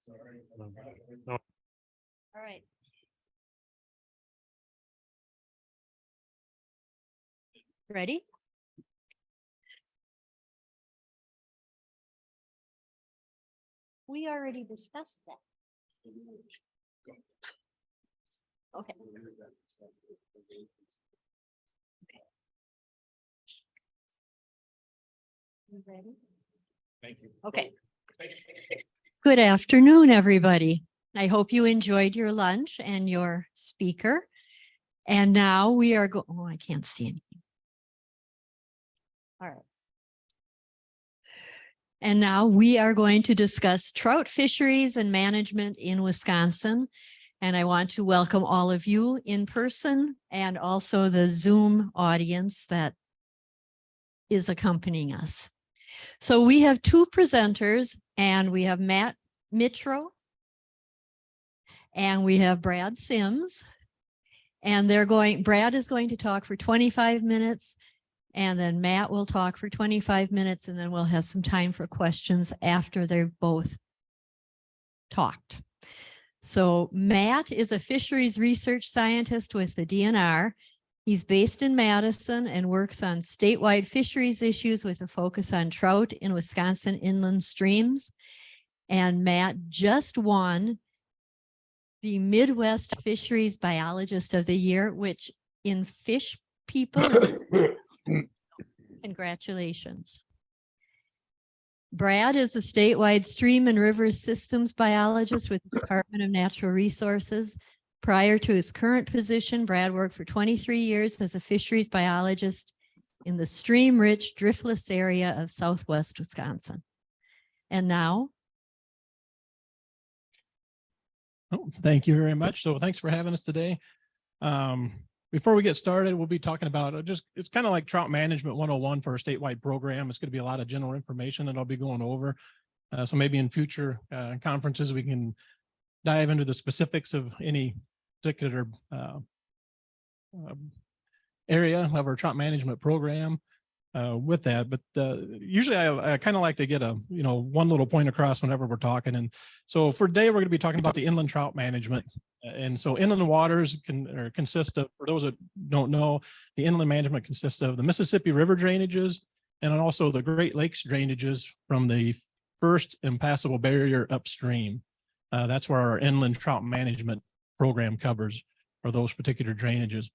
All right. Ready? We already discussed that. Okay. You ready? Thank you. Okay. Good afternoon, everybody. I hope you enjoyed your lunch and your speaker. And now we are oh, I can't see anything. All right. And now we are going to discuss trout fisheries and management in Wisconsin. And I want to welcome all of you in person and also the Zoom audience that is accompanying us. So we have two presenters, and we have Matt Mitro and we have Brad Sims. And Brad is going to talk for 25 minutes. And then Matt will talk for 25 minutes, and then we'll have some time for questions after they've both talked. So Matt is a fisheries research scientist with the DNR. He's based in Madison and works on statewide fisheries issues with a focus on trout in Wisconsin inland streams. And Matt just won the Midwest Fisheries Biologist of the Year, which in fish people, congratulations. Brad is a statewide stream and river systems biologist with the Department of Natural Resources. Prior to his current position, Brad worked for 23 years as a fisheries biologist in the stream-rich Driftless Area of Southwest Wisconsin. And now, oh, thank you very much. So thanks for having us today. Before we get started, we'll be talking about it's kind of like Trout Management 101 for a statewide program. It's going to be a lot of general information that I'll be going over. So maybe in future conferences, we can dive into the specifics of any particular area of our trout management program with that. But usually I kind of like to get one little point across whenever we're talking. And so for today, we're going to be talking about the inland trout management. And so inland waters consist of, for those that don't know, the inland management consists of the Mississippi River drainages and then also the Great Lakes drainages from the first impassable barrier upstream. That's where our inland trout management program covers, are those particular drainages.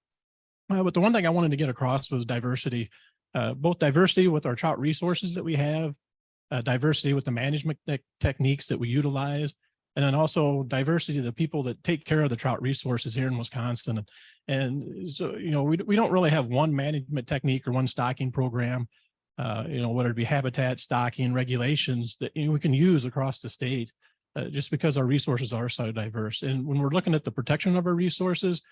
But the one thing I wanted to get across was diversity, both diversity with our trout resources that we have, diversity with the management techniques that we utilize, and then also diversity of the people that take care of the trout resources here in Wisconsin. And so, we don't really have one management technique or one stocking program, whether it be habitat, stocking, regulations that we can use across the state, just because our resources are so diverse. And when we're looking at the protection of our resources,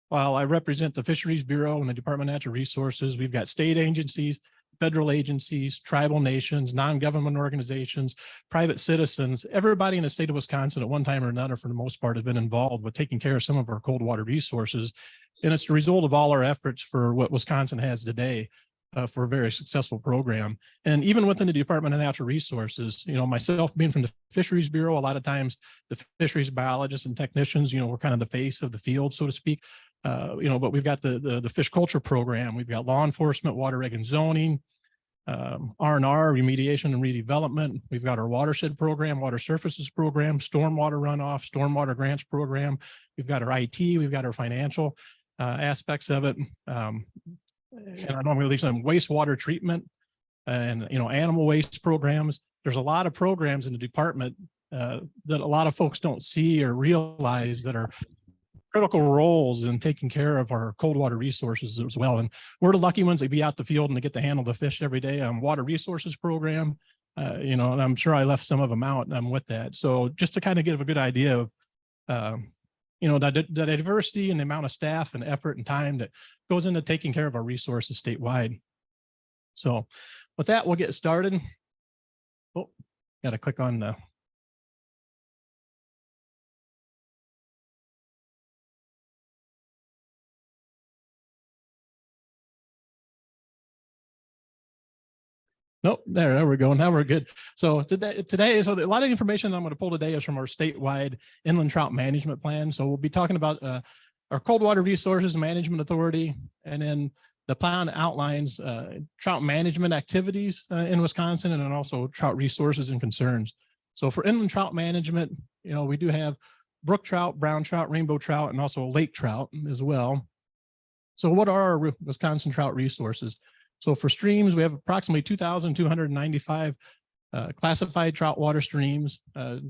while I represent the Fisheries Bureau and the Department of Natural Resources, we've got state agencies, federal agencies, tribal nations, non-government organizations, private citizens. Everybody in the state of Wisconsin at one time or another, for the most part, have been involved with taking care of some of our cold water resources. And it's the result of all our efforts for what Wisconsin has today for a very successful program. And even within the Department of Natural Resources, myself being from the Fisheries Bureau, a lot of times the fisheries biologists and technicians, we're kind of the face of the field, so to speak. But we've got the fish culture program. We've got law enforcement, water reg and zoning, R&R, remediation and redevelopment. We've got our watershed program, water surfaces program, stormwater runoff, stormwater grants program. We've got our IT, we've got our financial aspects of it. And I normally leave some wastewater treatment and, animal waste programs. There's a lot of programs in the department that a lot of folks don't see or realize that are critical roles in taking care of our cold water resources as well. And we're the lucky ones that be out the field and they get to handle the fish every day. Water resources program, and I'm sure I left some of them out with that. So just to kind of give a good idea of, the diversity and the amount of staff and effort and time that goes into taking care of our resources statewide. So with that, we'll get started. Oh, got to click on the Nope, there we go. Now we're good. So today, so a lot of information I'm going to pull today is from our statewide inland trout management plan. So we'll be talking about our Coldwater Resources Management Authority, and then the plan outlines trout management activities in Wisconsin, and then also trout resources and concerns. So for inland trout management, we do have brook trout, brown trout, rainbow trout, and also lake trout as well. So what are our Wisconsin trout resources? So for streams, we have approximately 2,295 classified trout water streams,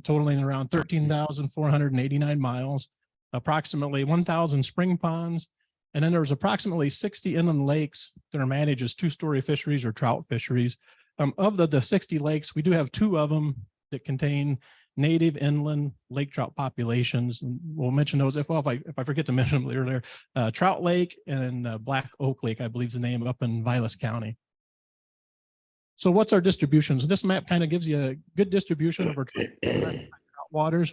totaling around 13,489 miles, approximately 1,000 spring ponds, and then there's approximately 60 inland lakes that are managed as two-story fisheries or trout fisheries. Of the 60 lakes, we do have 2 of them that contain native inland lake trout populations. And we'll mention those if I forget to mention them earlier. Trout Lake and Black Oak Lake, I believe is the name, up in Vilas County. So what's our distributions? This map kind of gives you a good distribution of our trout waters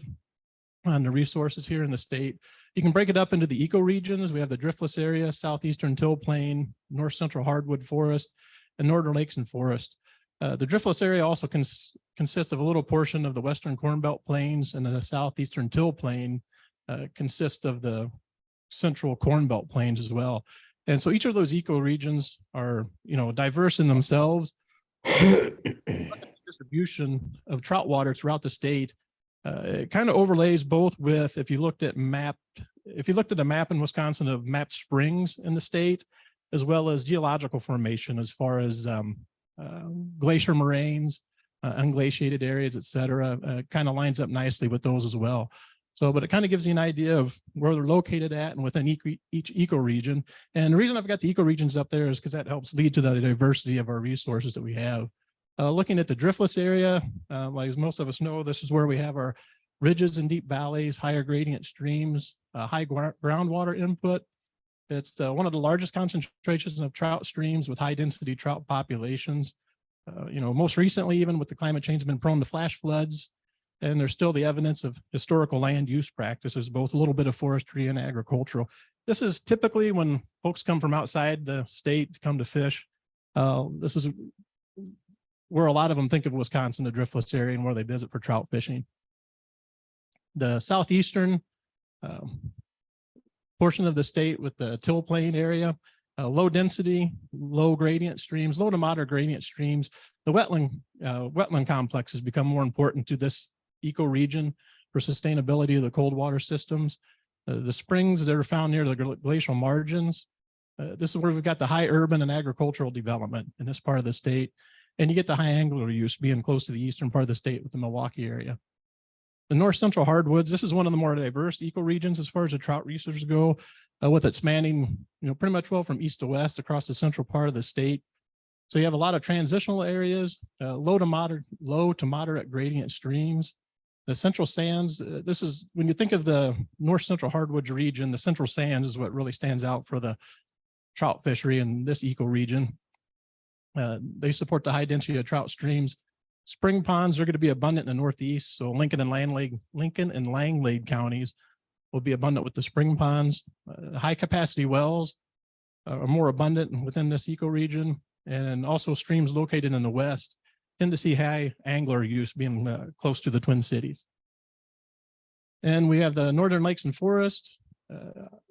on the resources here in the state. You can break it up into the ecoregions. We have the Driftless Area, Southeastern Till Plain, North Central Hardwood Forest, and Northern Lakes and Forest. The Driftless Area also consists of a little portion of the Western Corn Belt Plains, and then the Southeastern Till Plain consists of the Central Corn Belt Plains as well. And so each of those ecoregions are, diverse in themselves. Distribution of trout water throughout the state, it kind of overlays both with, if you looked at a map in Wisconsin of mapped springs in the state, as well as geological formation as far as glacier moraines, unglaciated areas, et cetera, kind of lines up nicely with those as well. So, but it kind of gives you an idea of where they're located at and within each ecoregion. And the reason I've got the ecoregions up there is because that helps lead to the diversity of our resources that we have. Looking at the Driftless Area, like as most of us know, this is where we have our ridges and deep valleys, higher gradient streams, high groundwater input. It's one of the largest concentrations of trout streams with high density trout populations. Most recently, even with the climate change, been prone to flash floods, and there's still the evidence of historical land use practices, both a little bit of forestry and agricultural. This is typically when folks come from outside the state to come to fish. This is where a lot of them think of Wisconsin, the Driftless Area, and where they visit for trout fishing. The southeastern portion of the state with the Till Plain area, low density, low gradient streams, low to moderate gradient streams. The wetland complex has become more important to this ecoregion for sustainability of the cold water systems. The springs that are found near the glacial margins. This is where we've got the high urban and agricultural development in this part of the state. And you get the high angler use being close to the eastern part of the state with the Milwaukee area. The North Central Hardwoods, this is one of the more diverse ecoregions as far as the trout resources go, with it spanning, pretty much well from east to west across the central part of the state. So you have a lot of transitional areas, low to moderate gradient streams. The central sands, this is, when you think of the North Central Hardwoods region, the central sands is what really stands out for the trout fishery in this ecoregion. They support the high density of trout streams. Spring ponds are going to be abundant in the Northeast. So Lincoln and Langlade counties will be abundant with the spring ponds. High capacity wells are more abundant within this ecoregion, and also streams located in the West tend to see high angler use being close to the Twin Cities. And we have the Northern Lakes and Forest,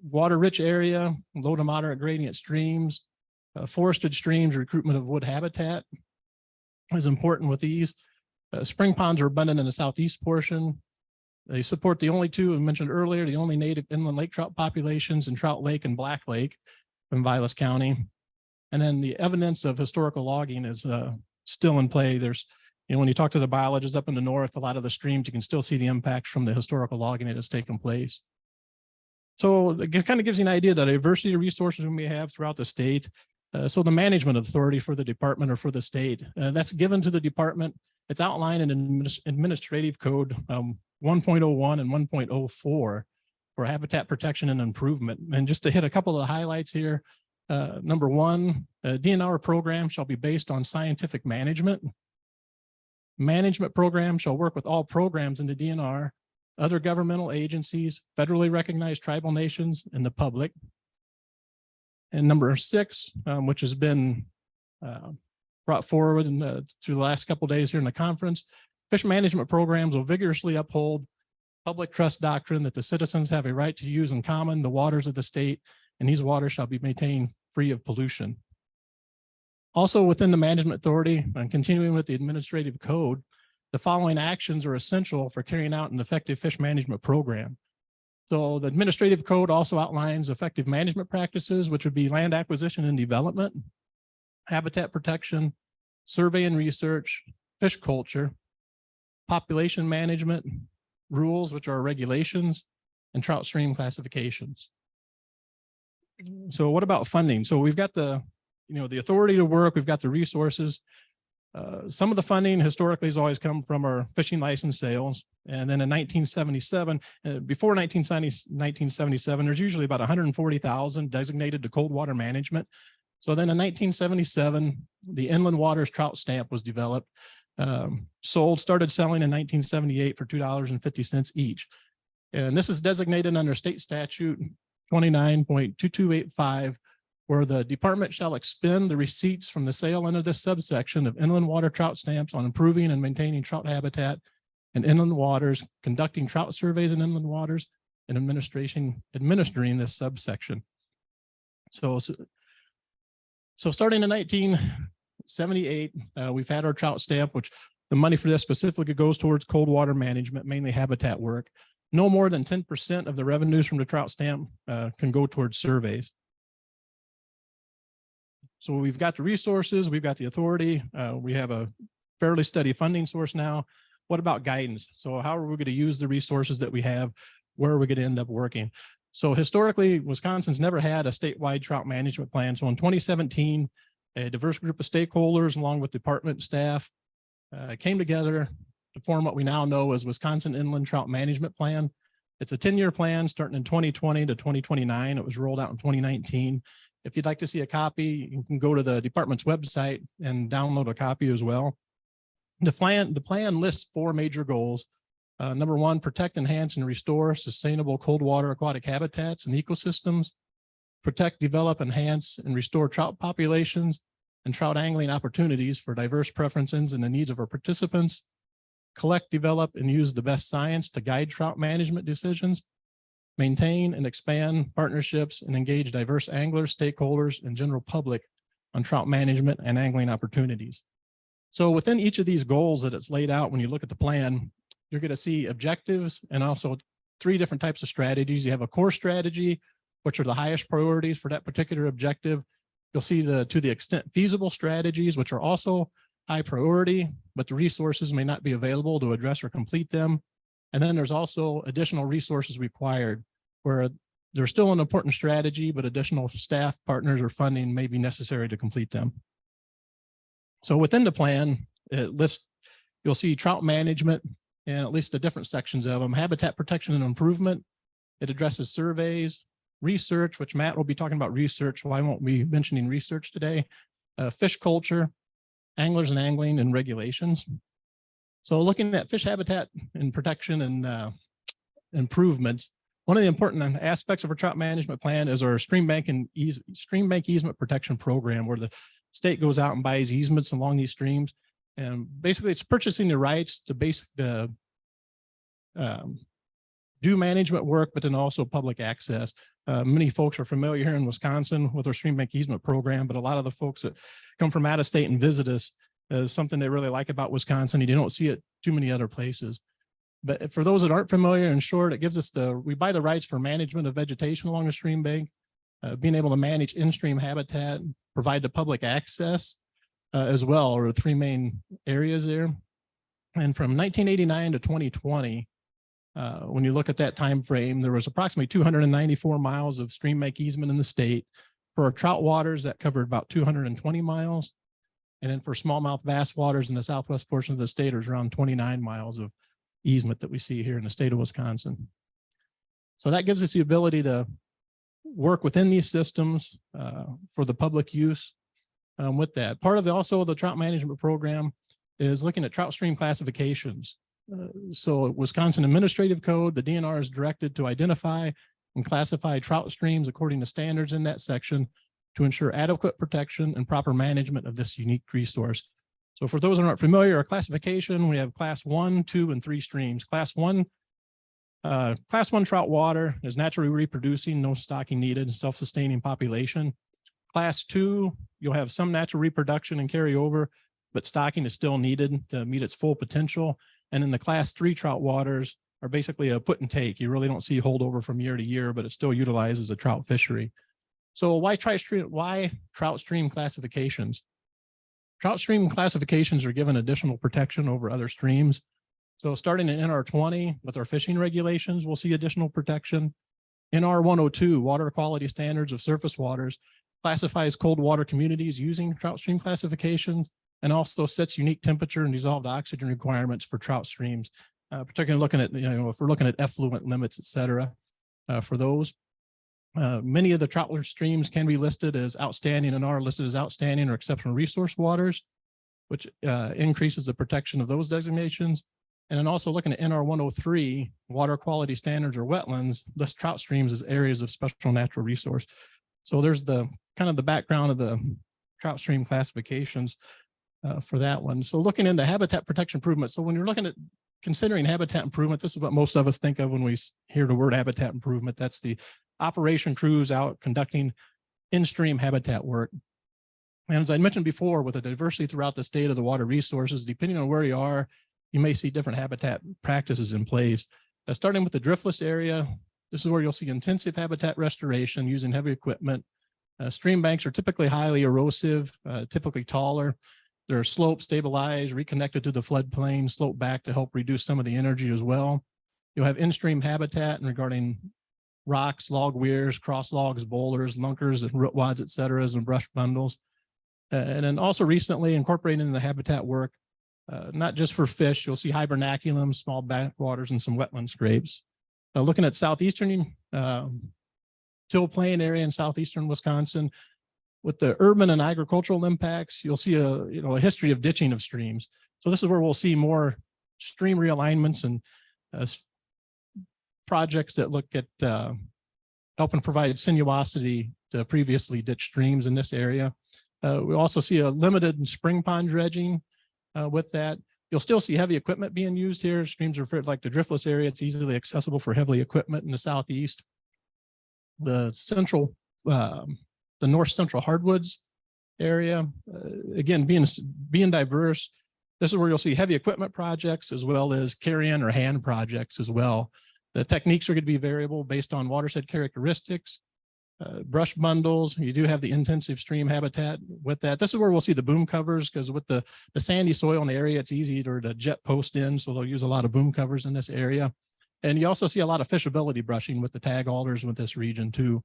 water-rich area, low to moderate gradient streams, forested streams, recruitment of wood habitat is important with these. Spring ponds are abundant in the southeast portion. They support the only two I mentioned earlier, the only native inland lake trout populations in Trout Lake and Black Lake in Vilas County. And then the evidence of historical logging is still in play. There's, when you talk to the biologists up in the north, a lot of the streams, you can still see the impacts from the historical logging that has taken place. So it kind of gives you an idea of the diversity of resources we have throughout the state. So the management authority for the department or for the state, that's given to the department. It's outlined in Administrative Code 1.01 and 1.04 for habitat protection and improvement. And just to hit a couple of the highlights here, number one, DNR program shall be based on scientific management. Management program shall work with all programs in the DNR, other governmental agencies, federally recognized tribal nations, and the public. And number 6, which has been brought forward through the last couple of days here in the conference. Fish management programs will vigorously uphold public trust doctrine that the citizens have a right to use in common the waters of the state, and these waters shall be maintained free of pollution. Also within the management authority and continuing with the administrative code, the following actions are essential for carrying out an effective fish management program. So the administrative code also outlines effective management practices, which would be land acquisition and development, habitat protection, survey and research, fish culture, population management, rules, which are regulations, and trout stream classifications. So what about funding? So we've got the authority to work, we've got the resources. Some of the funding historically has always come from our fishing license sales. And then in 1977, before 1977, there's usually about 140,000 designated to cold water management. So then in 1977, the inland waters trout stamp was developed, started selling in 1978 for $2.50 each. And this is designated under state statute 29.2285, where the department shall expend the receipts from the sale under this subsection of inland water trout stamps on improving and maintaining trout habitat in inland waters, conducting trout surveys in inland waters, and administering this subsection. So starting in 1978, we've had our trout stamp, which the money for this specifically goes towards cold water management, mainly habitat work. No more than 10% of the revenues from the trout stamp can go towards surveys. So we've got the resources, we've got the authority, we have a fairly steady funding source now. What about guidance? So how are we going to use the resources that we have? Where are we going to end up working? So historically, Wisconsin's never had a statewide trout management plan. So in 2017, a diverse group of stakeholders, along with department staff, came together to form what we now know as Wisconsin Inland Trout Management Plan. It's a 10-year plan starting in 2020 to 2029. It was rolled out in 2019. If you'd like to see a copy, you can go to the department's website and download a copy as well. The plan lists 4 major goals. Number 1, protect, enhance, and restore sustainable cold water aquatic habitats and ecosystems. Protect, develop, enhance, and restore trout populations and trout angling opportunities for diverse preferences and the needs of our participants. Collect, develop, and use the best science to guide trout management decisions. Maintain and expand partnerships and engage diverse anglers, stakeholders, and general public on trout management and angling opportunities. So within each of these goals that it's laid out, when you look at the plan, you're going to see objectives and also 3 different types of strategies. You have a core strategy, which are the highest priorities for that particular objective. You'll see to the extent feasible strategies, which are also high priority, but the resources may not be available to address or complete them. And then there's also additional resources required where there's still an important strategy, but additional staff, partners, or funding may be necessary to complete them. So within the plan, you'll see trout management and at least the different sections of them. Habitat protection and improvement. It addresses surveys, research, which Matt will be talking about research, so I won't be mentioning research today. Fish culture, anglers and angling, and regulations. So looking at fish habitat and protection and improvements, one of the important aspects of our trout management plan is our stream bank easement protection program, where the state goes out and buys easements along these streams. And basically it's purchasing the rights to do management work, but then also public access. Many folks are familiar here in Wisconsin with our stream bank easement program, but a lot of the folks that come from out of state and visit us is something they really like about Wisconsin. You don't see it too many other places. But for those that aren't familiar, in short, it gives us we buy the rights for management of vegetation along the stream bank, being able to manage in-stream habitat, provide the public access as well, or 3 main areas there. And from 1989 to 2020, when you look at that time frame, there was approximately 294 miles of stream bank easement in the state. For our trout waters, that covered about 220 miles. And then for smallmouth bass waters in the southwest portion of the state, there's around 29 miles of easement that we see here in the state of Wisconsin. So that gives us the ability to work within these systems for the public use with that. Part of also the trout management program is looking at trout stream classifications. So Wisconsin Administrative Code, the DNR is directed to identify and classify trout streams according to standards in that section to ensure adequate protection and proper management of this unique resource. So for those who aren't familiar, our classification, we have class 1, 2, and 3 streams. Class 1 trout water is naturally reproducing, no stocking needed, self-sustaining population. Class 2, you'll have some natural reproduction and carryover, but stocking is still needed to meet its full potential. And in the class 3 trout waters are basically a put and take. You really don't see holdover from year to year, but it still utilizes a trout fishery. So why trout stream classifications? Trout stream classifications are given additional protection over other streams. So starting in NR20 with our fishing regulations, we'll see additional protection. NR 102, water quality standards of surface waters, classifies cold water communities using trout stream classifications, and also sets unique temperature and dissolved oxygen requirements for trout streams, particularly looking at, if we're looking at effluent limits, et cetera, for those. Many of the trout streams can be listed as outstanding and are listed as outstanding or exceptional resource waters, which increases the protection of those designations. And then also looking at NR 103, water quality standards or wetlands, list trout streams as areas of special natural resource. So there's the kind of the background of the trout stream classifications for that one. So looking into habitat protection improvement. So when you're looking at considering habitat improvement, this is what most of us think of when we hear the word habitat improvement. That's the operation crews out conducting in-stream habitat work. And as I mentioned before, with the diversity throughout the state of the water resources, depending on where you are, you may see different habitat practices in place. Starting with the driftless area, this is where you'll see intensive habitat restoration using heavy equipment. Stream banks are typically highly erosive, typically taller. They're sloped, stabilized, reconnected to the floodplain, slope back to help reduce some of the energy as well. You'll have in-stream habitat and regarding rocks, log weirs, cross logs, boulders, lunkers, and root wads, et cetera, and brush bundles. And then also recently incorporating in the habitat work, not just for fish, you'll see hibernaculum, small backwaters, and some wetland scrapes. Looking at southeastern Till Plain area in southeastern Wisconsin, with the urban and agricultural impacts, you'll see a history of ditching of streams. So this is where we'll see more stream realignments and projects that look at helping provide sinuosity to previously ditched streams in this area. We also see a limited spring pond dredging with that. You'll still see heavy equipment being used here. Streams are like the driftless area. It's easily accessible for heavy equipment in the southeast. The North Central Hardwoods area, again, being diverse, this is where you'll see heavy equipment projects as well as carry-in or hand projects as well. The techniques are going to be variable based on watershed characteristics, brush bundles. You do have the intensive stream habitat with that. This is where we'll see the boom covers, because with the sandy soil in the area, it's easy to jet post in, so they'll use a lot of boom covers in this area. And you also see a lot of fishability brushing with the tag alders with this region too.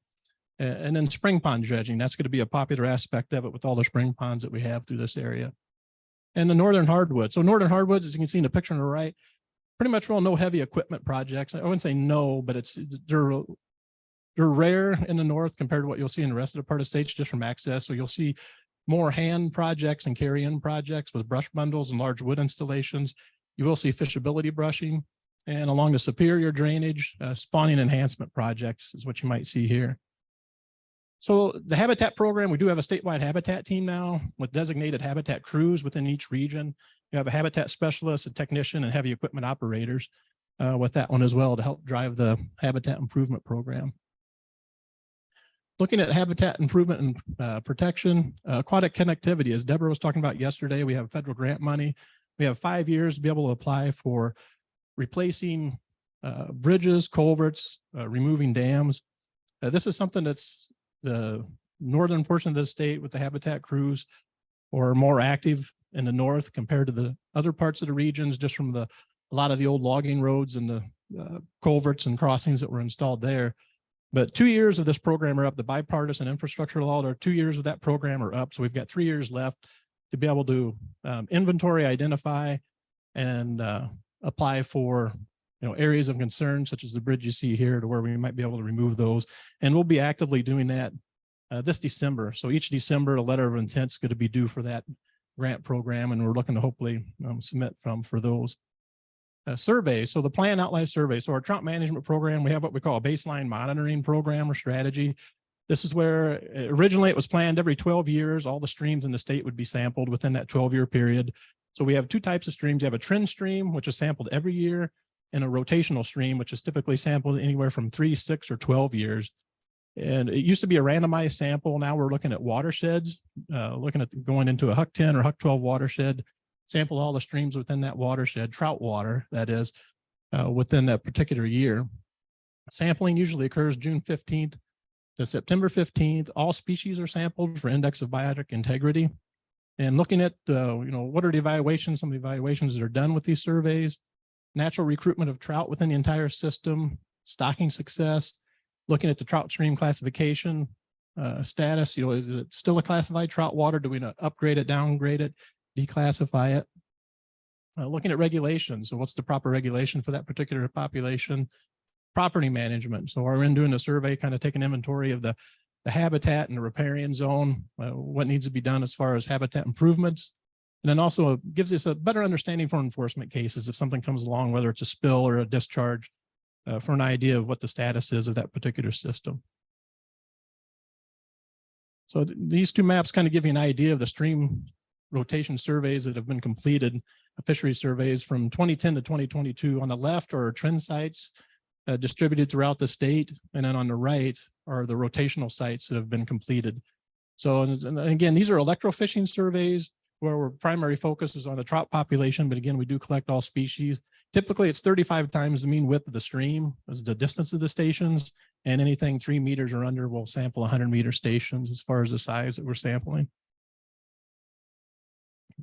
And then spring pond dredging, that's going to be a popular aspect of it with all the spring ponds that we have through this area. And the northern hardwood. So northern hardwoods, as you can see in the picture on the right, pretty much will no heavy equipment projects. I wouldn't say no, but they're rare in the north compared to what you'll see in the rest of the part of the states just from access. So you'll see more hand projects and carry-in projects with brush bundles and large wood installations. You will see fishability brushing, and along the superior drainage, spawning enhancement projects is what you might see here. So the habitat program, we do have a statewide habitat team now with designated habitat crews within each region. You have a habitat specialist, a technician, and heavy equipment operators with that one as well to help drive the habitat improvement program. Looking at habitat improvement and protection, aquatic connectivity, as Deborah was talking about yesterday, we have federal grant money. We have 5 years to be able to apply for replacing bridges, culverts, removing dams. This is something that's the northern portion of the state with the habitat crews or more active in the north compared to the other parts of the regions, just from a lot of the old logging roads and the culverts and crossings that were installed there. But 2 years of this program are up. The bipartisan infrastructure law, there are 2 years of that program are up. So we've got 3 years left to be able to inventory, identify, and apply for areas of concern, such as the bridge you see here, to where we might be able to remove those. And we'll be actively doing that this December. So each December, a letter of intent is going to be due for that grant program, and we're looking to hopefully submit for those. Surveys. So the plan outlines survey. So our trout management program, we have what we call a baseline monitoring program or strategy. This is where originally it was planned every 12 years, all the streams in the state would be sampled within that 12-year period. So we have two types of streams. You have a trend stream, which is sampled every year, and a rotational stream, which is typically sampled anywhere from 3, 6, or 12 years. And it used to be a randomized sample. Now we're looking at watersheds, looking at going into a Huck 10 or Huck 12 watershed, sample all the streams within that watershed, trout water, that is, within that particular year. Sampling usually occurs June 15th to September 15th. All species are sampled for index of biotic integrity. And looking at, what are the evaluations, some of the evaluations that are done with these surveys, natural recruitment of trout within the entire system, stocking success, looking at the trout stream classification status, is it still a classified trout water? Do we not upgrade it, downgrade it, declassify it? Looking at regulations. So what's the proper regulation for that particular population? Property management. So we're in doing a survey, kind of taking inventory of the habitat and the riparian zone, what needs to be done as far as habitat improvements. And then also gives us a better understanding for enforcement cases if something comes along, whether it's a spill or a discharge, for an idea of what the status is of that particular system. So these two maps kind of give you an idea of the stream rotation surveys that have been completed, fisheries surveys from 2010 to 2022. On the left are trend sites distributed throughout the state, and then on the right are the rotational sites that have been completed. So, and again, these are electrofishing surveys where our primary focus is on the trout population, but again, we do collect all species. Typically, it's 35 times the mean width of the stream as the distance of the stations, and anything 3 meters or under, we'll sample 100-meter stations as far as the size that we're sampling.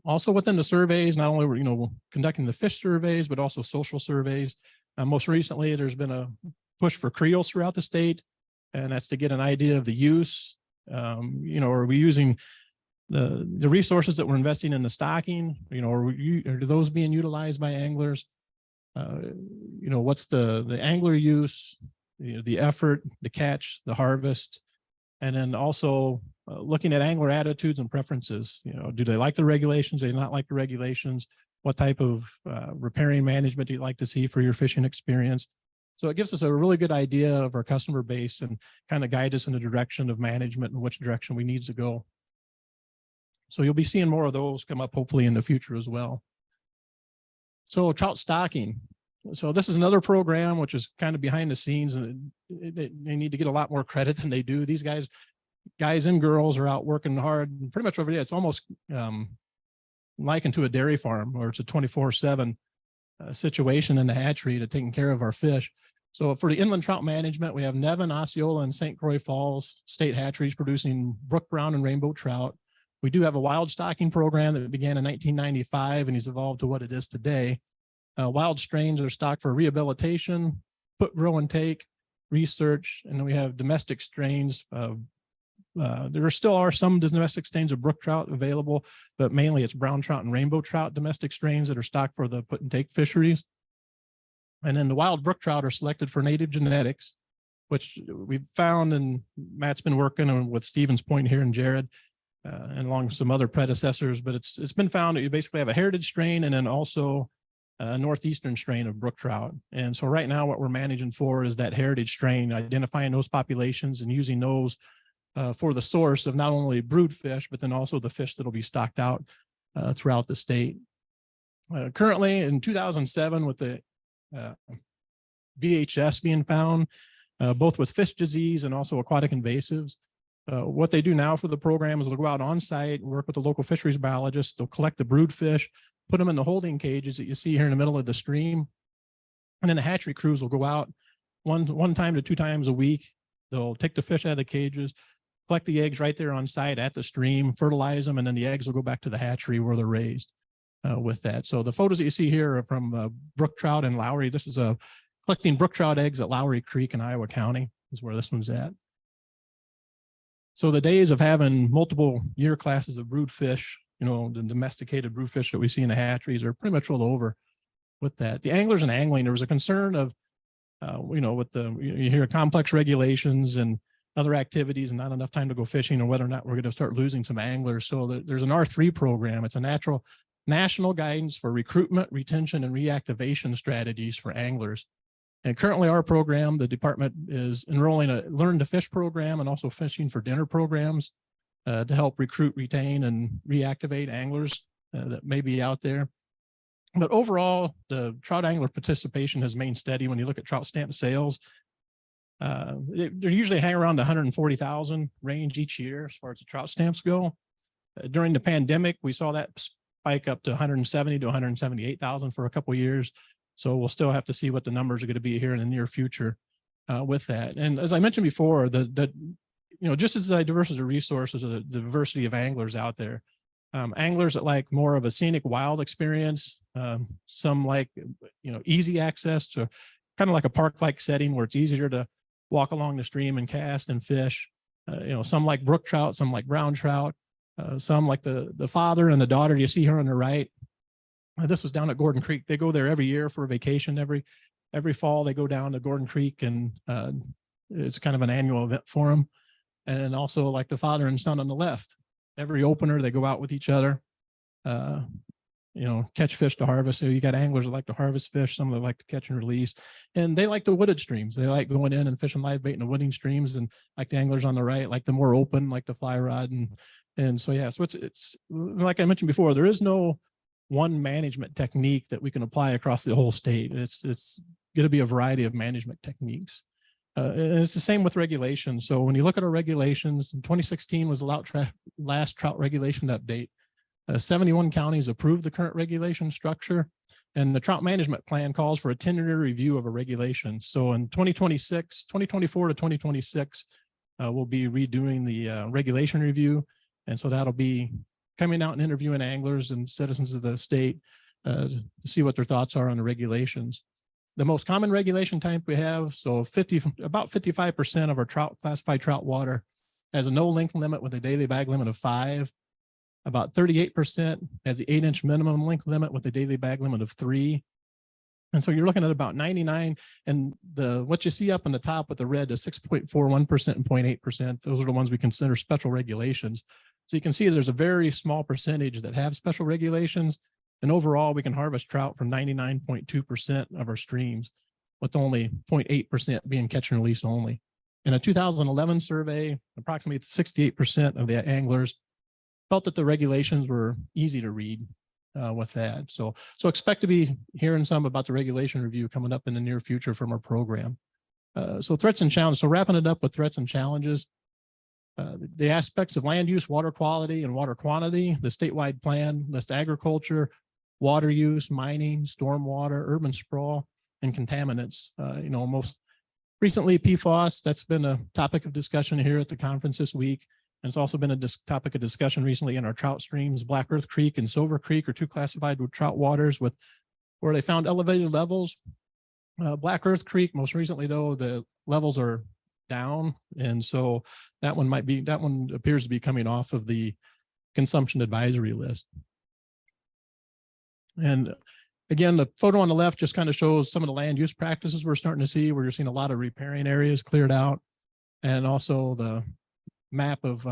Also within the surveys, not only we're conducting the fish surveys, but also social surveys. Most recently, there's been a push for creoles throughout the state, and that's to get an idea of the use. Are we using the resources that we're investing in the stocking? Are those being utilized by anglers? What's the angler use, the effort, the catch, the harvest, and then also looking at angler attitudes and preferences. Do they like the regulations? Do they not like the regulations? What type of riparian management do you like to see for your fishing experience? So it gives us a really good idea of our customer base and kind of guide us in the direction of management and which direction we need to go. So you'll be seeing more of those come up hopefully in the future as well. So trout stocking. So this is another program which is kind of behind the scenes, and they need to get a lot more credit than they do. These guys and girls are out working hard pretty much every day. It's almost likened to a dairy farm, or it's a 24/7 situation in the hatchery to taking care of our fish. So for the inland trout management, we have Nevin, Osceola, and St. Croix Falls state hatcheries producing brook, brown, and rainbow trout. We do have a wild stocking program that began in 1995 and has evolved to what it is today. Wild strains are stocked for rehabilitation, put, grow, and take, research, and then we have domestic strains. There still are some domestic strains of brook trout available, but mainly it's brown trout and rainbow trout domestic strains that are stocked for the put and take fisheries. And then the wild brook trout are selected for native genetics, which we've found, and Matt's been working with Stevens Point here and Jared, and along with some other predecessors, but it's been found that you basically have a heritage strain and then also a northeastern strain of brook trout. And so right now what we're managing for is that heritage strain, identifying those populations and using those for the source of not only brood fish, but then also the fish that will be stocked out throughout the state. Currently in 2007, with the VHS being found, both with fish disease and also aquatic invasives, what they do now for the program is they'll go out on site, work with the local fisheries biologists. They'll collect the brood fish, put them in the holding cages that you see here in the middle of the stream. And then the hatchery crews will go out one time to 2 times a week. They'll take the fish out of the cages, collect the eggs right there on site at the stream, fertilize them, and then the eggs will go back to the hatchery where they're raised with that. So the photos that you see here are from brook trout in Lowry. This is collecting brook trout eggs at Lowry Creek in Iowa County is where this one's at. So the days of having multiple year classes of brood fish, the domesticated brood fish that we see in the hatcheries are pretty much all over with that. The anglers and angling, there was a concern of, with you hear complex regulations and other activities and not enough time to go fishing, and whether or not we're going to start losing some anglers. So there's an R3 program. It's a national guidance for recruitment, retention, and reactivation strategies for anglers. And currently our program, the department is enrolling a learn to fish program and also fishing for dinner programs to help recruit, retain, and reactivate anglers that may be out there. But overall, the trout angler participation has remained steady. When you look at trout stamp sales, they're usually hang around the 140,000 range each year as far as the trout stamps go. During the pandemic, we saw that spike up to 170 to 178,000 for a couple of years. So we'll still have to see what the numbers are going to be here in the near future with that. And as I mentioned before, just as diverse as the resources, the diversity of anglers out there. Anglers that like more of a scenic wild experience, some like, easy access to kind of like a park-like setting where it's easier to walk along the stream and cast and fish. Some like brook trout, some like brown trout, some like the father and the daughter you see here on the right. This was down at Gordon Creek. They go there every year for a vacation. Every fall they go down to Gordon Creek, and it's kind of an annual event for them. And also like the father and son on the left, every opener they go out with each other, catch fish to harvest. So you got anglers that like to harvest fish, some that like to catch and release, and they like the wooded streams. They like going in and fishing live bait in the wooding streams, and like the anglers on the right, like the more open, like the fly rod. And so, yeah, so it's like I mentioned before, there is no one management technique that we can apply across the whole state. It's going to be a variety of management techniques. And it's the same with regulations. So when you look at our regulations, 2016 was the last trout regulation update. 71 counties approved the current regulation structure, and the trout management plan calls for a 10-year review of a regulation. So in 2024 to 2026, we'll be redoing the regulation review. And so that'll be coming out and interviewing anglers and citizens of the state to see what their thoughts are on the regulations. The most common regulation type we have, so about 55% of our classified trout water has a no length limit with a daily bag limit of 5. About 38% has the 8-inch minimum length limit with a daily bag limit of 3. And so you're looking at about 99, and what you see up on the top with the red is 6.41% and 0.8%. Those are the ones we consider special regulations. So you can see there's a very small percentage that have special regulations. And overall, we can harvest trout from 99.2% of our streams, with only 0.8% being catch and release only. In a 2011 survey, approximately 68% of the anglers felt that the regulations were easy to read with that. So expect to be hearing some about the regulation review coming up in the near future from our program. So threats and challenges. So wrapping it up with threats and challenges. The aspects of land use, water quality, and water quantity. The statewide plan lists agriculture, water use, mining, stormwater, urban sprawl, and contaminants. Most recently PFAS, that's been a topic of discussion here at the conference this week. And it's also been a topic of discussion recently in our trout streams. Black Earth Creek and Silver Creek are two classified trout waters where they found elevated levels. Black Earth Creek, most recently though, the levels are down. And so that one appears to be coming off of the consumption advisory list. And again, the photo on the left just kind of shows some of the land use practices we're starting to see, where you're seeing a lot of riparian areas cleared out, and also the map of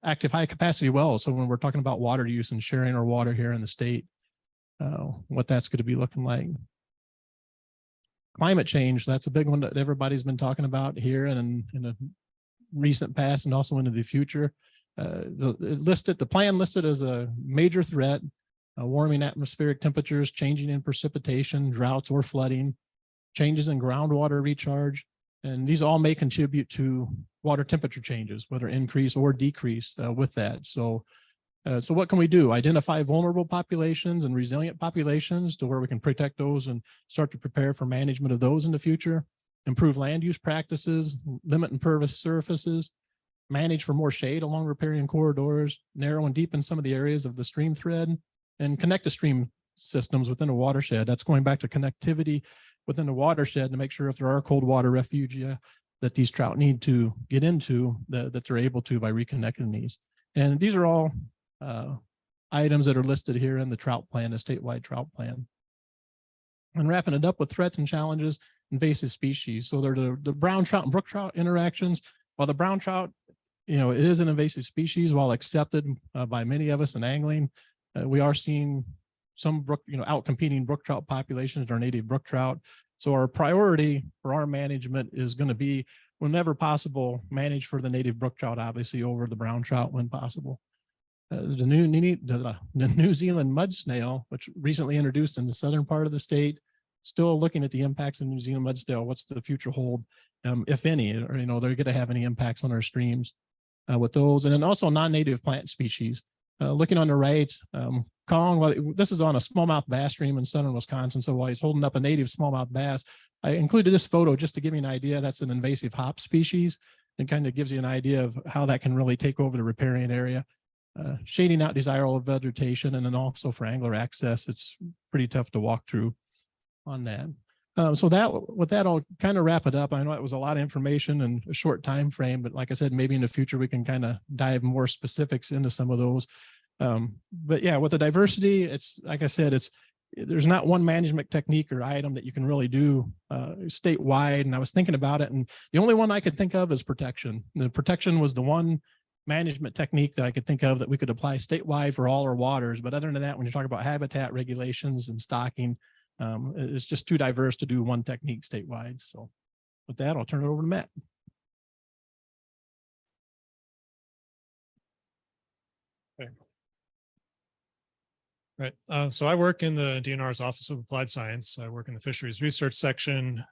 active high capacity wells. So when we're talking about water use and sharing our water here in the state, what that's going to be looking like. Climate change, that's a big one that everybody's been talking about here and in the recent past and also into the future. The plan listed as a major threat, warming atmospheric temperatures, changing in precipitation, droughts or flooding, changes in groundwater recharge. And these all may contribute to water temperature changes, whether increase or decrease with that. So what can we do? Identify vulnerable populations and resilient populations to where we can protect those and start to prepare for management of those in the future. Improve land use practices, limit impervious surfaces, manage for more shade along riparian corridors, narrow and deepen some of the areas of the stream thread, and connect the stream systems within a watershed. That's going back to connectivity within the watershed to make sure if there are cold water refugia that these trout need to get into, that they're able to by reconnecting these. And these are all items that are listed here in the trout plan, the statewide trout plan. And wrapping it up with threats and challenges, invasive species. So they're the brown trout and brook trout interactions. While the brown trout, it is an invasive species, while accepted by many of us in angling, we are seeing some brook, outcompeting brook trout populations, our native brook trout. So our priority for our management is going to be, whenever possible, manage for the native brook trout, obviously over the brown trout when possible. The New Zealand mud snail, which recently introduced in the southern part of the state, still looking at the impacts of New Zealand mud snail. What's the future hold, if any, or, you know, they're going to have any impacts on our streams with those. And then also non-native plant species. Looking on the right, Kong, well, this is on a smallmouth bass stream in southern Wisconsin. So while he's holding up a native smallmouth bass, I included this photo just to give you an idea. That's an invasive hop species, and kind of gives you an idea of how that can really take over the riparian area. Shading out desirable vegetation, and then also for angler access, it's pretty tough to walk through on that. So that, with that, I'll kind of wrap it up. I know it was a lot of information in a short time frame, but like I said, maybe in the future we can kind of dive more specifics into some of those. But yeah, with the diversity, it's like I said, there's not one management technique or item that you can really do statewide. And I was thinking about it, and the only one I could think of is protection. The protection was the one management technique that I could think of that we could apply statewide for all our waters. But other than that, when you talk about habitat regulations and stocking, it's just too diverse to do one technique statewide. So with that, I'll turn it over to Matt. Okay. Right. So I work in the DNR's Office of Applied Science. I work in the fisheries research section,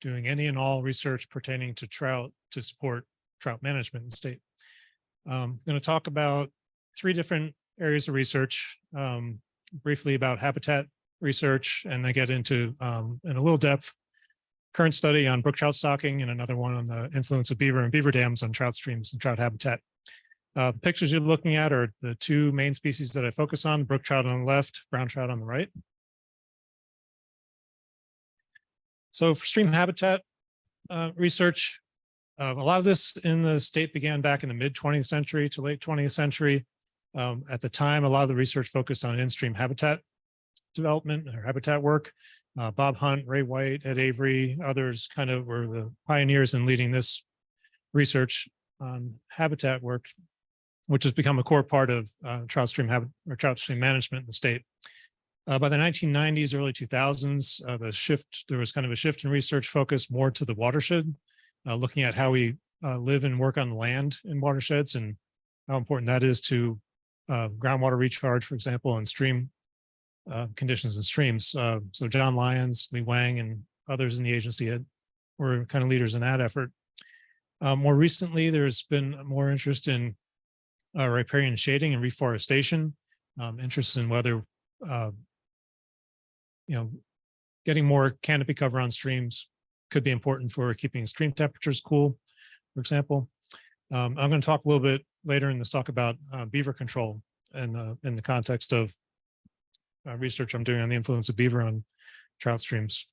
doing any and all research pertaining to trout to support trout management in the state. I'm going to talk about 3 different areas of research, briefly about habitat research, and then get into, in a little depth, current study on brook trout stocking, and another one on the influence of beaver and beaver dams on trout streams and trout habitat. The pictures you're looking at are the 2 main species that I focus on: brook trout on the left, brown trout on the right. So for stream habitat research, a lot of this in the state began back in the mid 20th century to late 20th century. At the time, a lot of the research focused on in-stream habitat development or habitat work. Bob Hunt, Ray White, Ed Avery, others kind of were the pioneers in leading this research on habitat work, which has become a core part of trout stream management in the state. By the 1990s, early 2000s, there was kind of a shift in research focus more to the watershed, looking at how we live and work on land in watersheds and how important that is to groundwater recharge, for example, and stream conditions in streams. So John Lyons, Lee Wang, and others in the agency were kind of leaders in that effort. More recently, there's been more interest in riparian shading and reforestation, interest in whether getting more canopy cover on streams could be important for keeping stream temperatures cool, for example. I'm going to talk a little bit later in this talk about beaver control and in the context of research I'm doing on the influence of beaver on trout streams.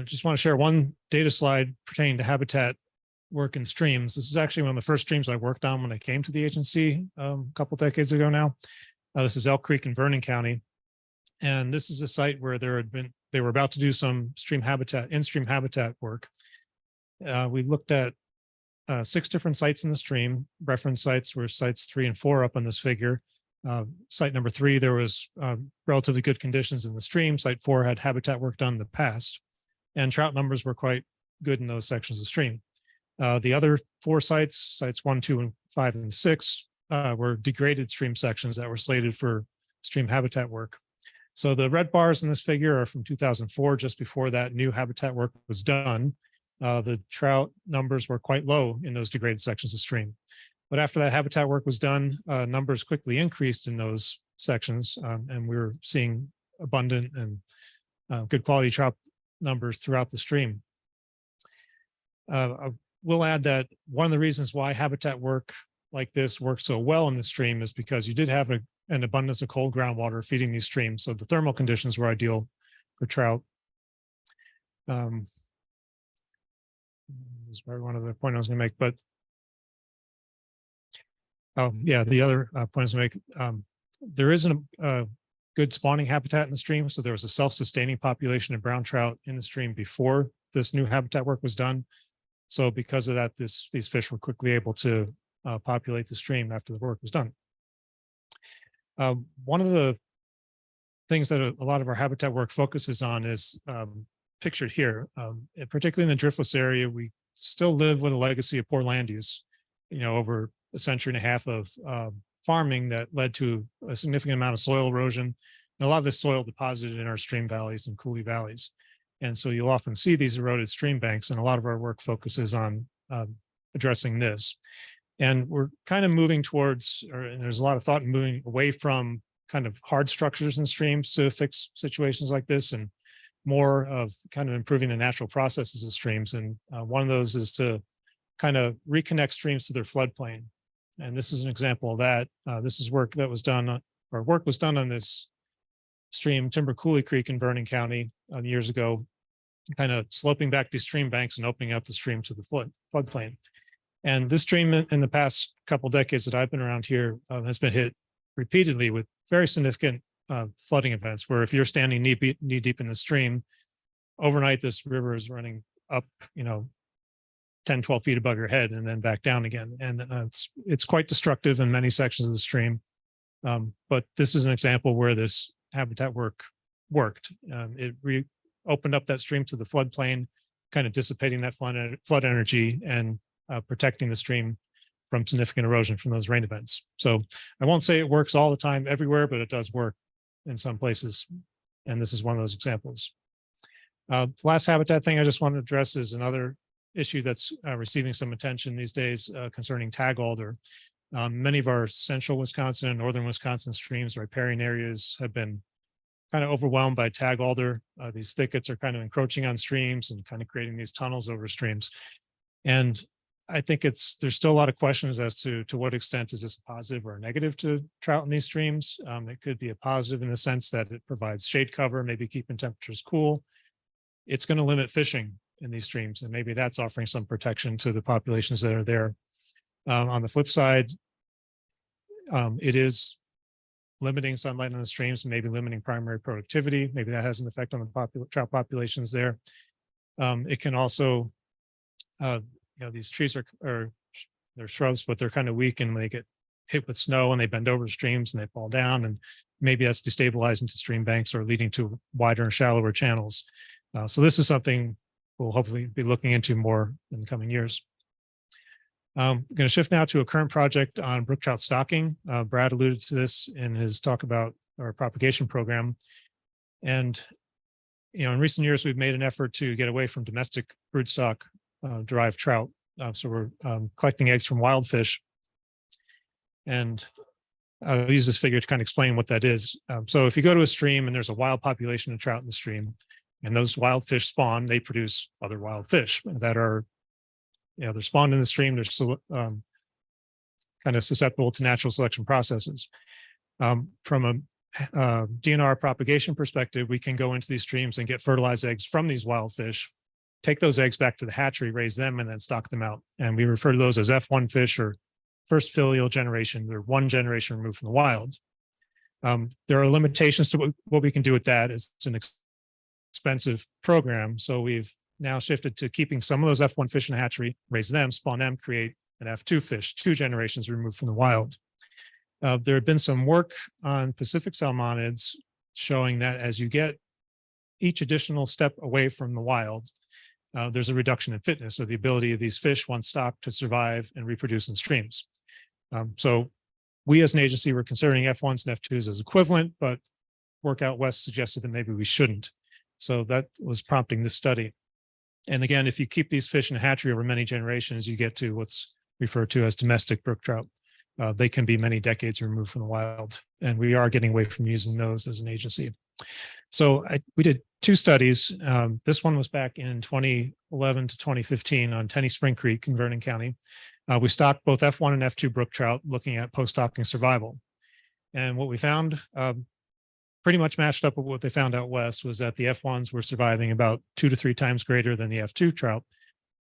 Just want to share one data slide pertaining to habitat work in streams. This is actually one of the first streams I worked on when I came to the agency a couple decades ago now. This is Elk Creek in Vernon County. And this is a site where they were about to do some in-stream habitat work. We looked at 6 different sites in the stream. Reference sites were sites 3 and 4 up on this figure. Site number 3, there was relatively good conditions in the stream. Site 4 had habitat work done in the past, and trout numbers were quite good in those sections of stream. The other 4 sites 1, 2, 5, and 6, were degraded stream sections that were slated for stream habitat work. So the red bars in this figure are from 2004, just before that new habitat work was done. The trout numbers were quite low in those degraded sections of stream. But after that habitat work was done, numbers quickly increased in those sections, and we were seeing abundant and good quality trout numbers throughout the stream. I will add that one of the reasons why habitat work like this worked so well in the stream is because you did have an abundance of cold groundwater feeding these streams. So the thermal conditions were ideal for trout. This is probably one of the points I was going to make, but the other point I was going to make, there isn't a good spawning habitat in the stream. So there was a self-sustaining population of brown trout in the stream before this new habitat work was done. So because of that, these fish were quickly able to populate the stream after the work was done. One of the things that a lot of our habitat work focuses on is pictured here. Particularly in the driftless area, we still live with a legacy of poor land use, over a century and a half of farming that led to a significant amount of soil erosion. And a lot of this soil deposited in our stream valleys and coulee valleys. And so you'll often see these eroded stream banks, and a lot of our work focuses on addressing this. And we're kind of moving towards, and there's a lot of thought in moving away from kind of hard structures in streams to fix situations like this, and more of kind of improving the natural processes of streams. And one of those is to kind of reconnect streams to their floodplain. And this is an example of that. This is work that was done, or work was done on this stream, Timber Coulee Creek in Vernon County years ago, kind of sloping back these stream banks and opening up the stream to the floodplain. And this stream in the past couple decades that I've been around here has been hit repeatedly with very significant flooding events, where if you're standing knee deep in the stream, overnight this river is running up, 10, 12 feet above your head and then back down again. And it's quite destructive in many sections of the stream. But this is an example where this habitat work worked. It opened up that stream to the floodplain, kind of dissipating that flood energy and protecting the stream from significant erosion from those rain events. So I won't say it works all the time everywhere, but it does work in some places. And this is one of those examples. The last habitat thing I just want to address is another issue that's receiving some attention these days concerning tag alder. Many of our central Wisconsin and northern Wisconsin streams, riparian areas, have been kind of overwhelmed by tag alder. These thickets are kind of encroaching on streams and kind of creating these tunnels over streams. And I think there's still a lot of questions as to what extent is this a positive or a negative to trout in these streams. It could be a positive in the sense that it provides shade cover, maybe keeping temperatures cool. It's going to limit fishing in these streams, and maybe that's offering some protection to the populations that are there. On the flip side, it is limiting sunlight in the streams, maybe limiting primary productivity. Maybe that has an effect on the trout populations there. It can also, these trees are they're shrubs, but they're kind of weak, and they get hit with snow and they bend over streams and they fall down, and maybe that's destabilizing to stream banks or leading to wider and shallower channels. So this is something we'll hopefully be looking into more in the coming years. I'm going to shift now to a current project on brook trout stocking. Brad alluded to this in his talk about our propagation program. And, in recent years, we've made an effort to get away from domestic broodstock derived trout. So we're collecting eggs from wild fish. And I'll use this figure to kind of explain what that is. So if you go to a stream and there's a wild population of trout in the stream, and those wild fish spawn, they produce other wild fish that are, they're spawned in the stream. They're kind of susceptible to natural selection processes. From a DNR propagation perspective, we can go into these streams and get fertilized eggs from these wild fish, take those eggs back to the hatchery, raise them, and then stock them out. And we refer to those as F1 fish, or first filial generation. They're one generation removed from the wild. There are limitations to what we can do with that. It's an expensive program. So we've now shifted to keeping some of those F1 fish in the hatchery, raise them, spawn them, create an F2 fish, 2 generations removed from the wild. There had been some work on Pacific salmonids showing that as you get each additional step away from the wild, there's a reduction in fitness, or the ability of these fish once stocked to survive and reproduce in streams. So we as an agency were considering F1s and F2s as equivalent, but work out west suggested that maybe we shouldn't. So that was prompting this study. And again, if you keep these fish in a hatchery over many generations, you get to what's referred to as domestic brook trout. They can be many decades removed from the wild, and we are getting away from using those as an agency. So we did 2 studies. This one was back in 2011 to 2015 on Tenny Spring Creek in Vernon County. We stocked both F1 and F2 brook trout, looking at post-stocking survival. And what we found pretty much matched up with what they found out west, was that the F1s were surviving about 2 to 3 times greater than the F2 trout,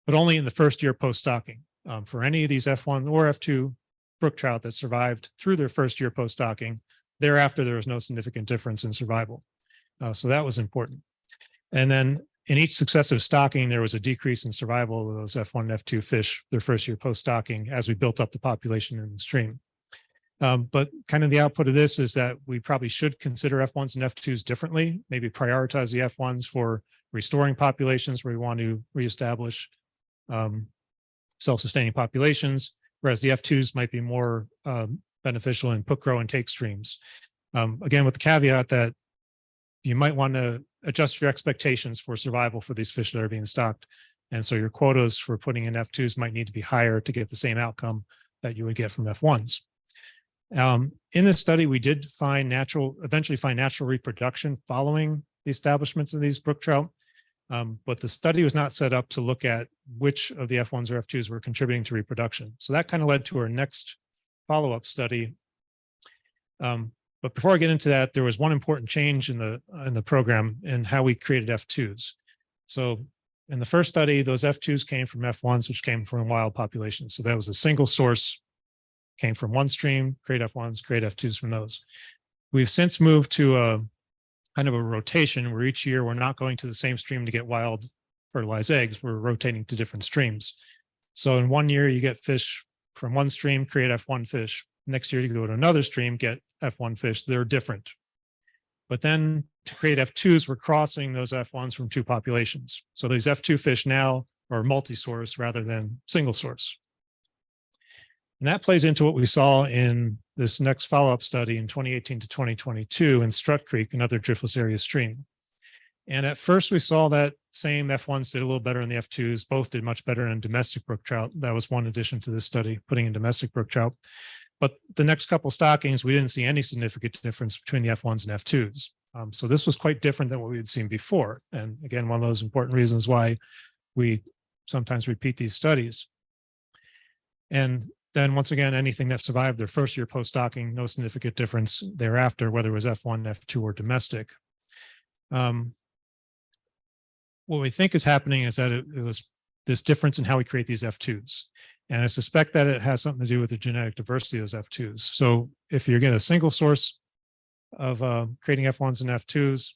but only in the first year post-stocking. For any of these F1 or F2 brook trout that survived through their first year post-stocking, thereafter there was no significant difference in survival. So that was important. And then in each successive stocking, there was a decrease in survival of those F1 and F2 fish their first year post-stocking as we built up the population in the stream. But kind of the output of this is that we probably should consider F1s and F2s differently, maybe prioritize the F1s for restoring populations where we want to reestablish self-sustaining populations, whereas the F2s might be more beneficial in put, grow, and take streams. Again, with the caveat that you might want to adjust your expectations for survival for these fish that are being stocked. And so your quotas for putting in F2s might need to be higher to get the same outcome that you would get from F1s. In this study, we did eventually find natural reproduction following the establishment of these brook trout. But the study was not set up to look at which of the F1s or F2s were contributing to reproduction. So that kind of led to our next follow-up study. But before I get into that, there was one important change in the program and how we created F2s. So in the first study, those F2s came from F1s, which came from wild populations. So that was a single source, came from one stream, create F1s, create F2s from those. We've since moved to a kind of a rotation where each year we're not going to the same stream to get wild fertilized eggs. We're rotating to different streams. So in one year, you get fish from one stream, create F1 fish. Next year, you go to another stream, get F1 fish. They're different. But then to create F2s, we're crossing those F1s from two populations. So these F2 fish now are multi-source rather than single source. And that plays into what we saw in this next follow-up study in 2018 to 2022 in Trout Creek, another driftless area stream. And at first we saw that same F1s did a little better than the F2s. Both did much better in domestic brook trout. That was one addition to this study, putting in domestic brook trout. But the next couple stockings, we didn't see any significant difference between the F1s and F2s. So this was quite different than what we had seen before. And again, one of those important reasons why we sometimes repeat these studies. And then once again, anything that survived their first year post-stocking, no significant difference thereafter, whether it was F1, F2, or domestic. What we think is happening is that it was this difference in how we create these F2s. And I suspect that it has something to do with the genetic diversity of those F2s. So if you get a single source of creating F1s and F2s,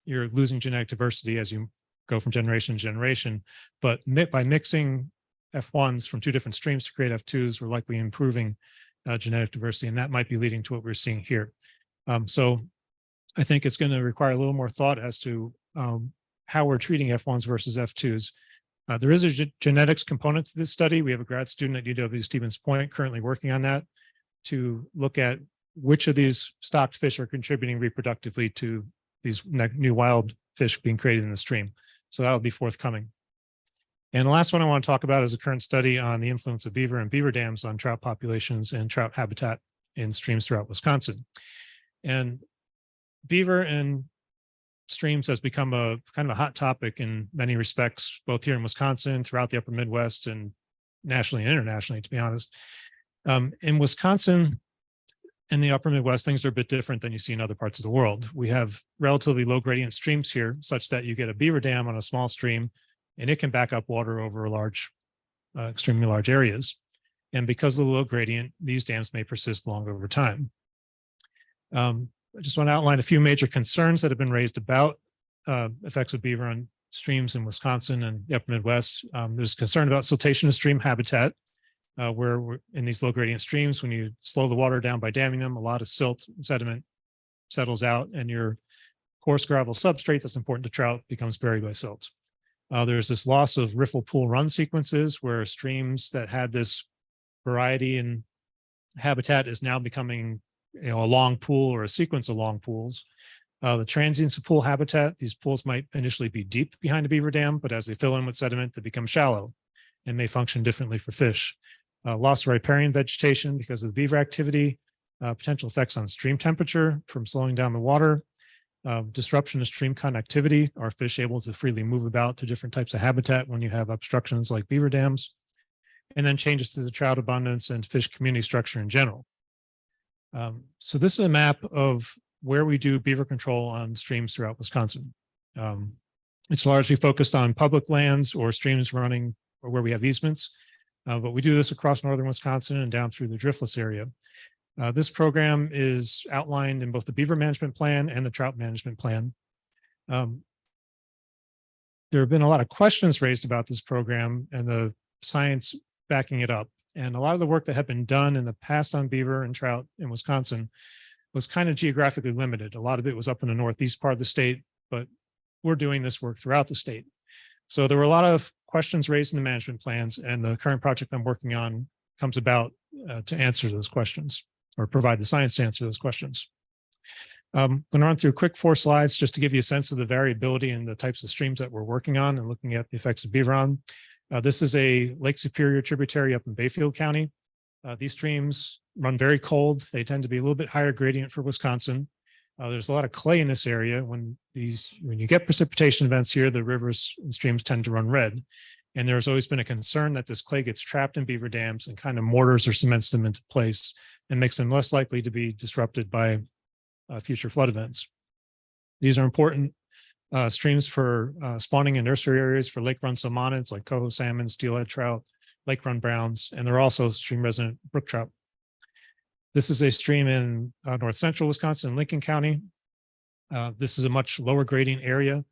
you're losing genetic diversity as you go from generation to generation. But by mixing F1s from two different streams to create F2s, we're likely improving genetic diversity, and that might be leading to what we're seeing here. So I think it's going to require a little more thought as to how we're treating F1s versus F2s. There is a genetics component to this study. We have a grad student at UW Stevens Point currently working on that to look at which of these stocked fish are contributing reproductively to these new wild fish being created in the stream. So that will be forthcoming. And the last one I want to talk about is a current study on the influence of beaver and beaver dams on trout populations and trout habitat in streams throughout Wisconsin. And beaver and streams has become a kind of a hot topic in many respects, both here in Wisconsin, throughout the upper Midwest, and nationally and internationally, to be honest. In Wisconsin and the upper Midwest, things are a bit different than you see in other parts of the world. We have relatively low gradient streams here, such that you get a beaver dam on a small stream, and it can back up water over extremely large areas. And because of the low gradient, these dams may persist long over time. I just want to outline a few major concerns that have been raised about effects of beaver on streams in Wisconsin and the upper Midwest. There's concern about siltation of stream habitat, where we're in these low gradient streams, when you slow the water down by damming them, a lot of silt and sediment settles out, and your coarse gravel substrate that's important to trout becomes buried by silt. There's this loss of riffle pool run sequences where streams that had this variety in habitat is now becoming a long pool or a sequence of long pools. The transience of pool habitat, these pools might initially be deep behind a beaver dam, but as they fill in with sediment, they become shallow and may function differently for fish. Loss of riparian vegetation because of the beaver activity, potential effects on stream temperature from slowing down the water, disruption of stream connectivity. Are fish able to freely move about to different types of habitat when you have obstructions like beaver dams? And then changes to the trout abundance and fish community structure in general. So this is a map of where we do beaver control on streams throughout Wisconsin. It's largely focused on public lands or streams running or where we have easements, but we do this across northern Wisconsin and down through the Driftless area. This program is outlined in both the beaver management plan and the trout management plan. There have been a lot of questions raised about this program and the science backing it up. And a lot of the work that had been done in the past on beaver and trout in Wisconsin was kind of geographically limited. A lot of it was up in the northeast part of the state, but we're doing this work throughout the state. So there were a lot of questions raised in the management plans, and the current project I'm working on comes about to answer those questions or provide the science to answer those questions. I'm going to run through a quick 4 slides just to give you a sense of the variability in the types of streams that we're working on and looking at the effects of beaver on. This is a Lake Superior tributary up in Bayfield County. These streams run very cold. They tend to be a little bit higher gradient for Wisconsin. There's a lot of clay in this area. When you get precipitation events here, the rivers and streams tend to run red. And there's always been a concern that this clay gets trapped in beaver dams and kind of mortars or cements them into place and makes them less likely to be disrupted by future flood events. These are important streams for spawning in nursery areas for lake run salmonids like coho salmon, steelhead trout, lake run browns, and they're also stream resident brook trout. This is a stream in North Central Wisconsin, Lincoln County. This is a much lower gradient area.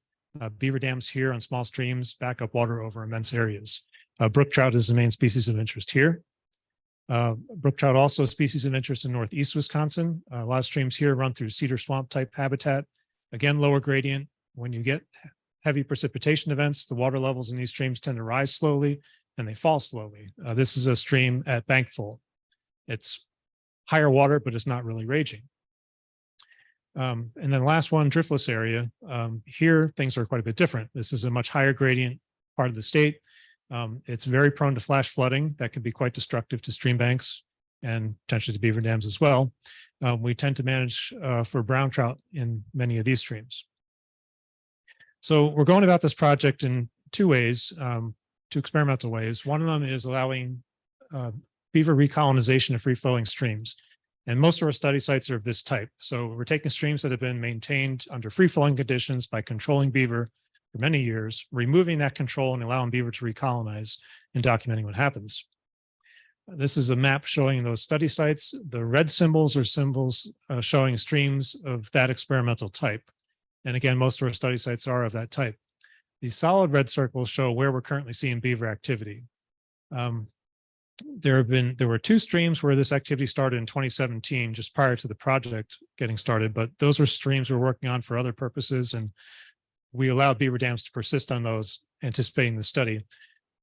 Beaver dams here on small streams back up water over immense areas. Brook trout is the main species of interest here. Brook trout also a species of interest in Northeast Wisconsin. A lot of streams here run through cedar swamp type habitat. Again, lower gradient. When you get heavy precipitation events, the water levels in these streams tend to rise slowly and they fall slowly. This is a stream at bankful. It's higher water, but it's not really raging. And then the last one, Driftless Area. Here, things are quite a bit different. This is a much higher gradient part of the state. It's very prone to flash flooding that can be quite destructive to stream banks and potentially to beaver dams as well. We tend to manage for brown trout in many of these streams. So we're going about this project in 2 ways, 2 experimental ways. One of them is allowing beaver recolonization of free-flowing streams. And most of our study sites are of this type. So we're taking streams that have been maintained under free-flowing conditions by controlling beaver for many years, removing that control and allowing beaver to recolonize and documenting what happens. This is a map showing those study sites. The red symbols are symbols showing streams of that experimental type. And again, most of our study sites are of that type. These solid red circles show where we're currently seeing beaver activity. There were 2 streams where this activity started in 2017, just prior to the project getting started, but those were streams we're working on for other purposes, and we allowed beaver dams to persist on those, anticipating the study.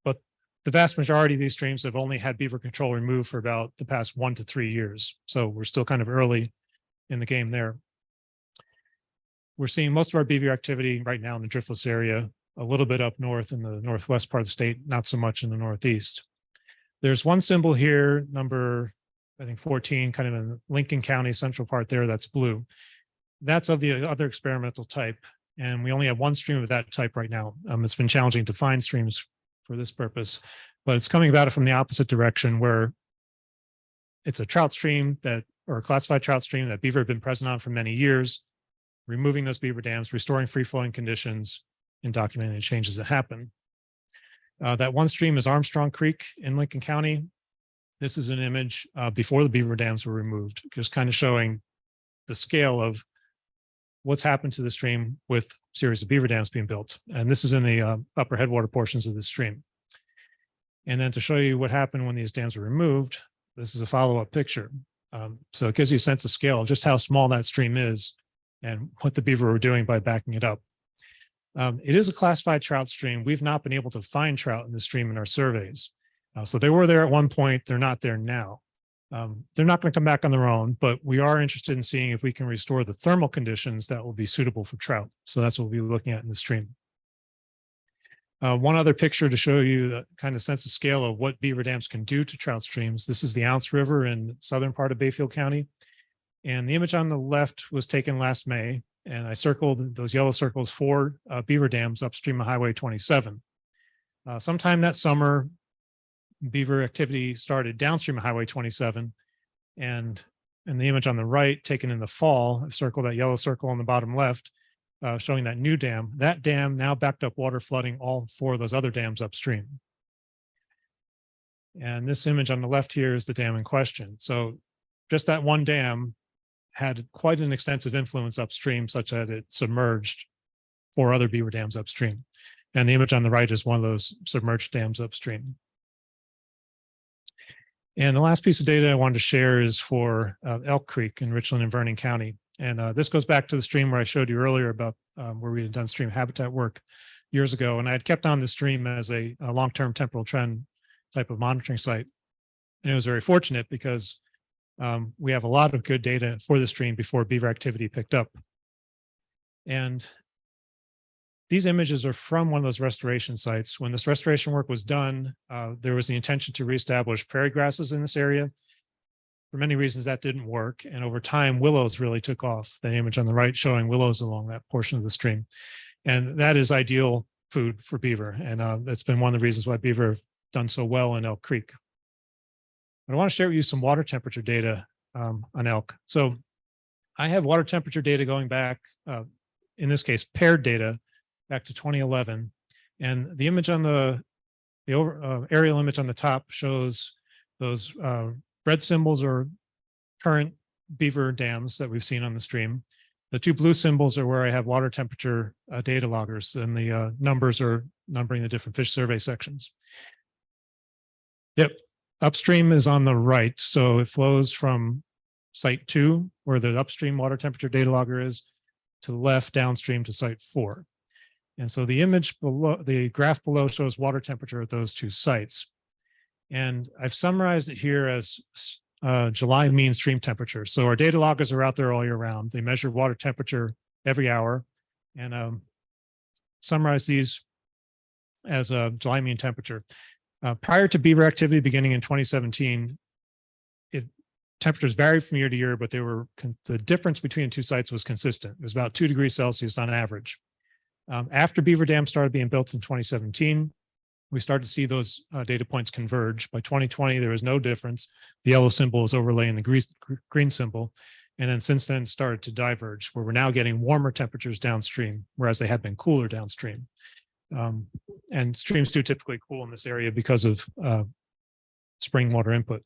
But the vast majority of these streams have only had beaver control removed for about the past 1 to 3 years. So we're still kind of early in the game there. We're seeing most of our beaver activity right now in the Driftless area, a little bit up north in the northwest part of the state, not so much in the northeast. There's one symbol here, number, I think 14, kind of in Lincoln County central part there, that's blue. That's of the other experimental type. And we only have 1 stream of that type right now. It's been challenging to find streams for this purpose, but it's coming about it from the opposite direction, where it's a trout stream or a classified trout stream that beaver have been present on for many years, removing those beaver dams, restoring free-flowing conditions, and documenting the changes that happen. That one stream is Armstrong Creek in Lincoln County. This is an image before the beaver dams were removed, just kind of showing the scale of what's happened to the stream with a series of beaver dams being built. And this is in the upper headwater portions of the stream. And then to show you what happened when these dams were removed, this is a follow-up picture. So it gives you a sense of scale of just how small that stream is and what the beaver were doing by backing it up. It is a classified trout stream. We've not been able to find trout in the stream in our surveys. So they were there at one point. They're not there now. They're not going to come back on their own, but we are interested in seeing if we can restore the thermal conditions that will be suitable for trout. So that's what we'll be looking at in the stream. One other picture to show you the kind of sense of scale of what beaver dams can do to trout streams. This is the Ounce River in southern part of Bayfield County. And the image on the left was taken last May. And I circled those yellow circles 4 beaver dams upstream of Highway 27. Sometime that summer, beaver activity started downstream of Highway 27. And in the image on the right, taken in the fall, I've circled that yellow circle on the bottom left, showing that new dam. That dam now backed up water flooding all 4 of those other dams upstream. And this image on the left here is the dam in question. So just that one dam had quite an extensive influence upstream, such that it submerged 4 other beaver dams upstream. And the image on the right is one of those submerged dams upstream. And the last piece of data I wanted to share is for Elk Creek in Richland and Vernon County. And this goes back to the stream where I showed you earlier about where we had done stream habitat work years ago. And I had kept on the stream as a long-term temporal trend type of monitoring site. And it was very fortunate because we have a lot of good data for the stream before beaver activity picked up. And these images are from one of those restoration sites. When this restoration work was done, there was the intention to reestablish prairie grasses in this area. For many reasons, that didn't work. And over time, willows really took off. The image on the right showing willows along that portion of the stream. And that is ideal food for beaver. And that's been one of the reasons why beaver have done so well in Elk Creek. But I want to share with you some water temperature data on elk. So I have water temperature data going back, in this case, paired data back to 2011. And the image on the aerial image on the top shows those red symbols are current beaver dams that we've seen on the stream. The two blue symbols are where I have water temperature data loggers, and the numbers are numbering the different fish survey sections. Yep, upstream is on the right. So it flows from site 2, where the upstream water temperature data logger is, to the left downstream to site 4. And so the image below, the graph below shows water temperature at those two sites. And I've summarized it here as July mean stream temperature. So our data loggers are out there all year round. They measure water temperature every hour and summarize these as a July mean temperature. Prior to beaver activity beginning in 2017, temperatures varied from year to year, but the difference between the two sites was consistent. It was about 2 degrees Celsius on average. After beaver dams started being built in 2017, we started to see those data points converge. By 2020, there was no difference. The yellow symbol is overlaying the green symbol. And then since then started to diverge, where we're now getting warmer temperatures downstream, whereas they had been cooler downstream. And streams do typically cool in this area because of spring water input.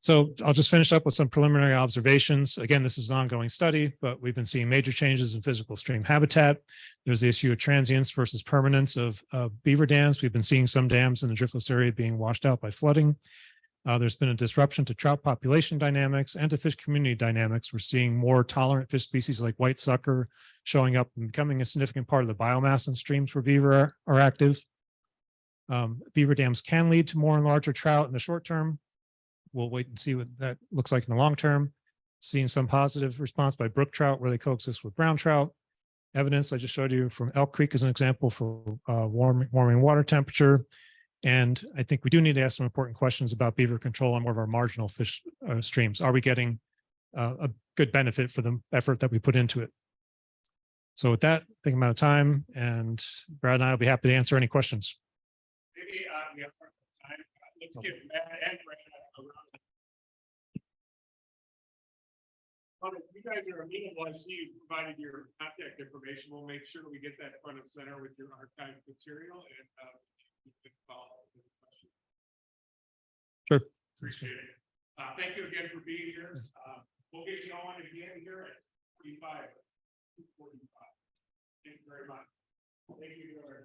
So I'll just finish up with some preliminary observations. Again, this is an ongoing study, but we've been seeing major changes in physical stream habitat. There's the issue of transience versus permanence of beaver dams. We've been seeing some dams in the Driftless area being washed out by flooding. There's been a disruption to trout population dynamics and to fish community dynamics. We're seeing more tolerant fish species like white sucker showing up and becoming a significant part of the biomass in streams where beaver are active. Beaver dams can lead to more and larger trout in the short term. We'll wait and see what that looks like in the long term. Seeing some positive response by brook trout where they coexist with brown trout. Evidence I just showed you from Elk Creek as an example for warming water temperature. And I think we do need to ask some important questions about beaver control on more of our marginal fish streams. Are we getting a good benefit for the effort that we put into it? So with that, I think I'm out of time, and Brad and I will be happy to answer any questions. Maybe we have time. Let's give Matt and Brad a round. If you guys are amenable, I see you provided your contact information. We'll make sure we get that front and center with your archived material, and you can follow up with questions. Sure. Appreciate it. Thank you again for being here. We'll get you on again here at 2:45. Thank you very much. Thank you to our